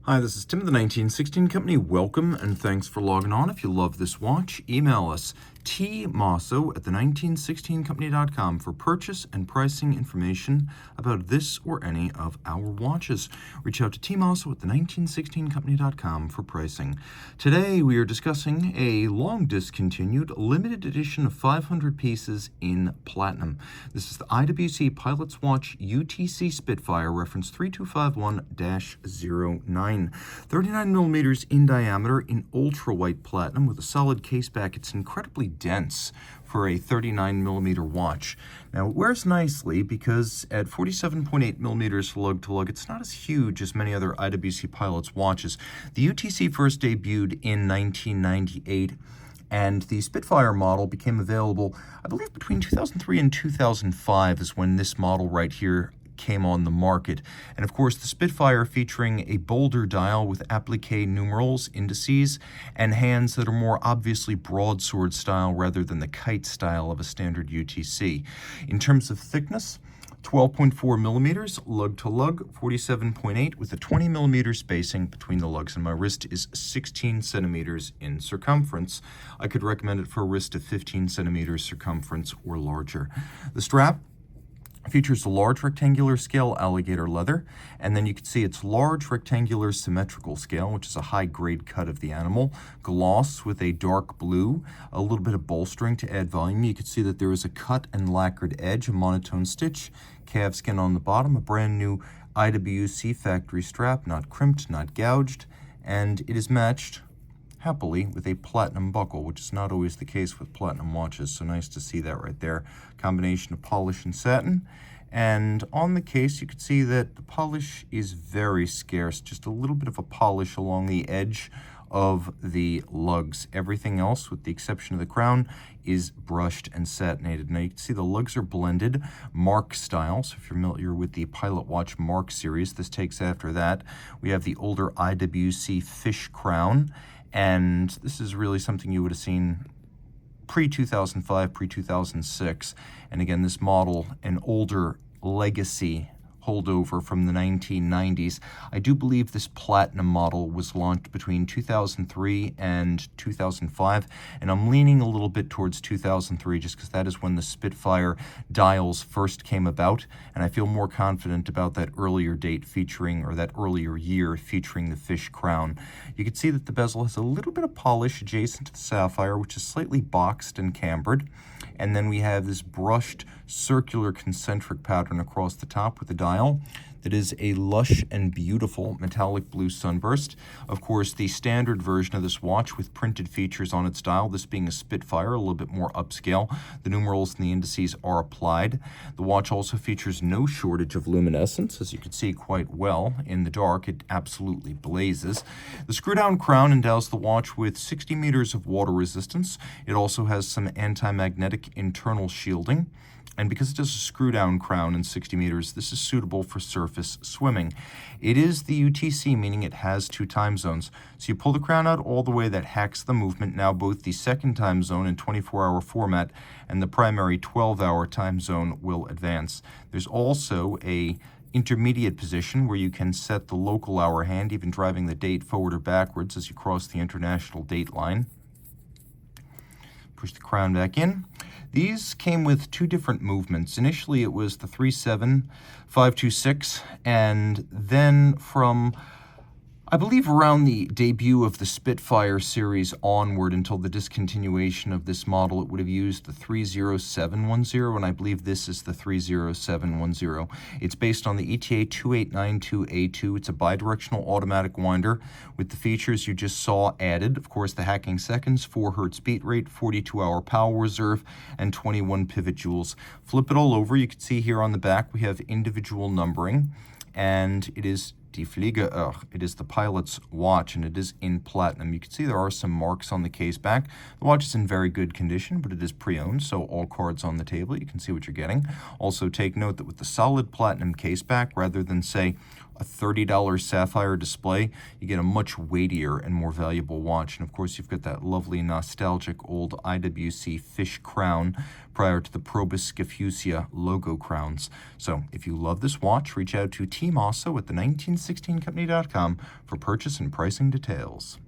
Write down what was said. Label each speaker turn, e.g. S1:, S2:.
S1: Hi, this is Tim of the 1916 Company. Welcome and thanks for logging on. If you love this watch, email us tmosso@the1916company.com for purchase and pricing information about this or any of our watches. Reach out to tmosso@the1916company.com for pricing. Today we are discussing a long discontinued limited edition of 500 pieces in platinum. This is the IWC Pilot's Watch UTC Spitfire, reference 3251-09. 39 millimeters in diameter in ultra white platinum with a solid case back. It's incredibly dense for a 39 millimeter watch. Now it wears nicely because at 47.8 millimeters lug-to-lug, it's not as huge as many other IWC Pilot's watches. The UTC first debuted in 1998. And the Spitfire model became available, I believe, between 2003 and 2005 is when this model right here came on the market. And of course, the Spitfire featuring a bolder dial with applique numerals, indices, and hands that are more obviously broadsword style rather than the kite style of a standard UTC. In terms of thickness, 12.4 millimeters lug-to-lug, 47.8 with a 20 millimeter spacing between the lugs, and my wrist is 16 centimeters in circumference. I could recommend it for a wrist of 15 centimeters circumference or larger. The strap features a large rectangular scale alligator leather, and then you can see its large rectangular symmetrical scale, which is a high grade cut of the animal, gloss with a dark blue, a little bit of bolstering to add volume. You can see that there is a cut and lacquered edge, a monotone stitch, calfskin on the bottom, a brand new IWC factory strap, not crimped, not gouged, and it is matched happily with a platinum buckle, which is not always the case with platinum watches, so nice to see that right there. Combination of polish and satin. And on the case, you can see that the polish is very scarce, just a little bit of a polish along the edge of the lugs. Everything else, with the exception of the crown, is brushed and satinated. Now you can see the lugs are blended Mark style, so if you're familiar with the Pilot Watch Mark series, this takes after that. We have the older IWC fish crown, and this is really something you would have seen pre-2005, pre-2006. And again, this model, an older legacy holdover from the 1990s. I do believe this platinum model was launched between 2003 and 2005, and I'm leaning a little bit towards 2003 just because that is when the Spitfire dials first came about, and I feel more confident about that earlier date featuring, or that earlier year featuring the fish crown. You can see that the bezel has a little bit of polish adjacent to the sapphire, which is slightly boxed and cambered. And then we have this brushed circular concentric pattern across the top with the dial that is a lush and beautiful metallic blue sunburst. Of course, the standard version of this watch with printed features on its dial, this being a Spitfire, a little bit more upscale. The numerals and the indices are applied. The watch also features no shortage of luminescence, as you can see quite well in the dark. It absolutely blazes. The screw-down crown endows the watch with 60 meters of water resistance. It also has some anti-magnetic internal shielding. And because it has a screw-down crown and 60 meters, this is suitable for surface swimming. It is the UTC, meaning it has 2 time zones. So you pull the crown out all the way, that hacks the movement. Now both the second time zone in 24-hour format and the primary 12-hour time zone will advance. There's also a intermediate position where you can set the local hour hand, even driving the date forward or backwards as you cross the international date line. Push the crown back in. These came with 2 different movements. Initially, it was the 37526, and then from, I believe, around the debut of the Spitfire series onward until the discontinuation of this model, it would have used the 30710, and I believe this is the 30710. It's based on the ETA 2892A2. It's a bidirectional automatic winder with the features you just saw added. Of course, the hacking seconds, 4 Hz beat rate, 42-hour power reserve, and 21 pivot joules. Flip it all over. You can see here on the back we have individual numbering, and it is Die Flieger, it is the pilot's watch, and it is in platinum. You can see there are some marks on the case back. The watch is in very good condition, but it is pre-owned, so all cards on the table. You can see what you're getting. Also, take note that with the solid platinum case back, rather than, say, a $30 sapphire display, you get a much weightier and more valuable watch. And of course, you've got that lovely nostalgic old IWC fish crown prior to the Probus Scafusia logo crowns. So if you love this watch, reach out to Team Mosso at the 1916company.com for purchase and pricing details.